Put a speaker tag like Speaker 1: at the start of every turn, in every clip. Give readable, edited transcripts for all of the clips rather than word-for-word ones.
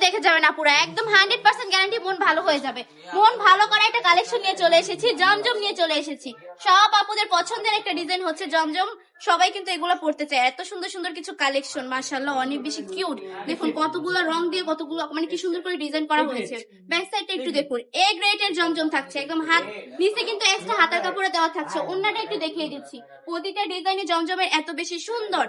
Speaker 1: রেখে যাবে না পুরো একদম 100% গ্যারান্টি মন ভালো হয়ে যাবে। মন ভালো করা একটা কালেকশন নিয়ে চলে এসেছি, জমজম নিয়ে চলে এসেছি। সব আপুদের পছন্দের একটা ডিজাইন হচ্ছে জমজম, সবাই কিন্তু এগুলো পড়তে চায়। এত সুন্দর সুন্দর কিছু কালেকশন, মাশাআল্লাহ অনেক বেশি কিউট। দেখুন কতগুলো রং দিয়ে কতগুলো মানে কি সুন্দর করে ডিজাইন করা হয়েছে। ব্যাক সাইডটা একটু দেখুন, এ গ্রেডের জমজম থাকছে একদম। হাত নিচে কিন্তু এক্সট্রা হাতার কাপড়ে দেওয়া থাকছে। ওন্নাটা একটু দেখিয়ে দিচ্ছি, প্রতিটা ডিজাইনে জমজমের এত বেশি সুন্দর।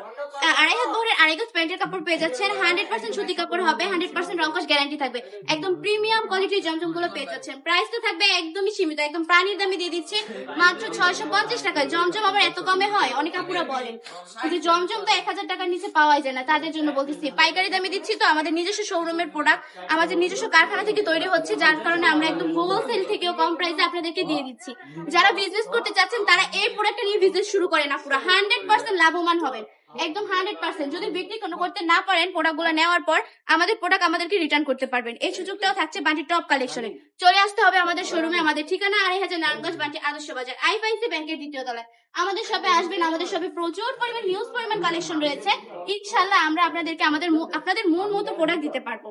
Speaker 1: আড়াই হাত বহরের আড়াই গজ প্যান্টের কাপড় পেয়ে যাচ্ছেন, 100% সুতি কাপড় হবে, 100% রংকশ গ্যারান্টি থাকবে। একদম প্রিমিয়াম কোয়ালিটির জমজম গুলো পেয়ে যাচ্ছেন। প্রাইস তো থাকবে একদমই সীমিত, একদম প্রাণীর দামে দিয়ে দিচ্ছে মাত্র 650 টাকায়। জমজম আবার এত কমে হয়? অনেক আপুরা বলেন কিন্তু জমজম তো 1000 টাকার নিচে পাওয়াই যায় না, তাদের জন্য বলতেছি পাইকারি দামে দিচ্ছি। তো আমাদের নিজস্ব শোরুমের প্রোডাক্ট, আমাদের নিজস্ব কারখানা থেকে তৈরি হচ্ছে, যার কারণে আমরা একদম হোলসেল থেকেও কম প্রাইসে আপনাদেরকে দিয়ে দিচ্ছি। যারা বিজনেস করতে চাচ্ছেন তারা এই প্রোডাক্টটা নিয়ে বিজনেস শুরু করেন, পুরো 100% লাভবান হবেন, একদম 100%। যদি বিক্রি করতে না পারেন প্রোডাক্টগুলো নেওয়ার পর আমাদের প্রোডাক্ট আমাদেরকে রিটার্ন করতে পারবেন। এই সুযোগটাও থাকছে বান্টি টপ কালেকশনে। চলে আসতে হবে আমাদের শোরুমে। আমাদের ঠিকানা 2500 নারায়ণগঞ্জ, বান্টি আদর্শ বাজার, আইফাইসি ব্যাংকের দ্বিতীয় তলায়। আমাদের শপে আসবেন, আমাদের শপে প্রচুর পরিমাণ হিউজ পরিমাণ কালেকশন রয়েছে। ইনশাআল্লাহ আমরা আপনাদেরকে আপনাদের মন মতো প্রোডাক্ট দিতে পারবো।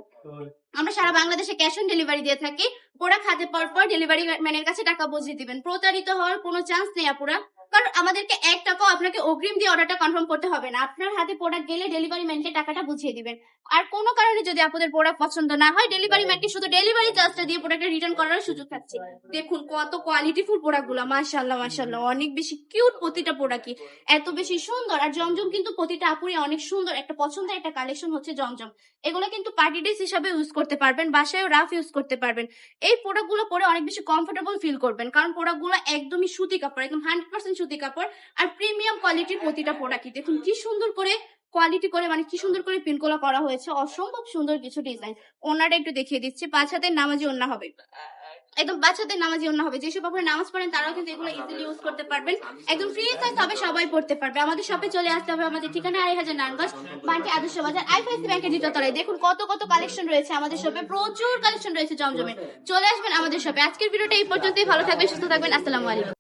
Speaker 1: আমরা সারা বাংলাদেশে ক্যাশ অন ডেলিভারি দিয়ে থাকি। প্রোডাক্ট হাতে পাওয়ার পর ডেলিভারি ম্যানের কাছে টাকা বুঝিয়ে দিবেন। প্রতারিত হওয়ার কোনো চান্স নেই আপুরা, কারণ আমাদেরকে 1 টাকাও আপনাকে অগ্রিম দিয়ে অর্ডারটা কনফার্ম করতে হবে না। আপনার হাতে প্রোডাক্ট গেলে ডেলিভারি ম্যানকে টাকাটা বুঝিয়ে দিবেন। আর কোনো কারণে যদি আপনাদের প্রোডাক্ট পছন্দ না হয়, ডেলিভারি ম্যানকে শুধু ডেলিভারি চার্জটা দিয়ে প্রোডাক্টটা রিটার্ন করার সুযোগ থাকছে। দেখুন কত কোয়ালিটিফুল প্রোডাক্ট গুলা, মাশাআল্লাহ মাশাআল্লাহ অনেক বেশি কিউট। প্রতিটা প্রোডাক্টই এত বেশি সুন্দর। আর জমজম কিন্তু প্রতিটা আপুরই অনেক সুন্দর একটা পছন্দের একটা কালেকশন হচ্ছে জমজম। এগুলো কিন্তু পার্টি ড্রেস হিসাবে ইউজ করতে পারবেন, বাসায়ও রাফ ইউজ করতে পারবেন। এই প্রোডাক্ট গুলো পরে অনেক বেশি কমফোর্টেবল ফিল করবেন, কারণ প্রোডাক্ট গুলো একদমই সুতি কাপড়, একদম 100% সুতি কাপড়। আর প্রিমিয়াম কোয়ালিটির প্রতিটা প্রোডাক্টই দেখুন কি সুন্দর করে কোয়ালিটি করে, মানে কি সুন্দর করে পিনগুলো করা হয়েছে, অসম্ভব সুন্দর কিছু ডিজাইন। ওনাটা একটু দেখিয়ে দিচ্ছি, 5 হাতের নামাজি ওন্না হবে, একদম বাচ্চাদের নামাজি ওন্না হবে। যেসব আপনারা নামাজ পড়েন তারাও কিন্তু এগুলো ইজিলি ইউজ করতে পারবেন। একদম ফ্রি সাইজ হবে, সবাই পড়তে পারবে। আমাদের শপে চলে আসতে হবে, আমাদের ঠিকানা 2500 নারায়ণগঞ্জ, বান্টি আদর্শ বাজার, আইফাইসি ব্যাংকের দ্বিতীয় তলায়। দেখুন কত কত কালেকশন রয়েছে আমাদের শপে, প্রচুর কালেকশন রয়েছে জমজমের। চলে আসবেন আমাদের শপে। আজকের ভিডিওটা এই পর্যন্তই। ভালো থাকবেন, সুস্থ থাকবেন, আসসালামু আলাইকুম।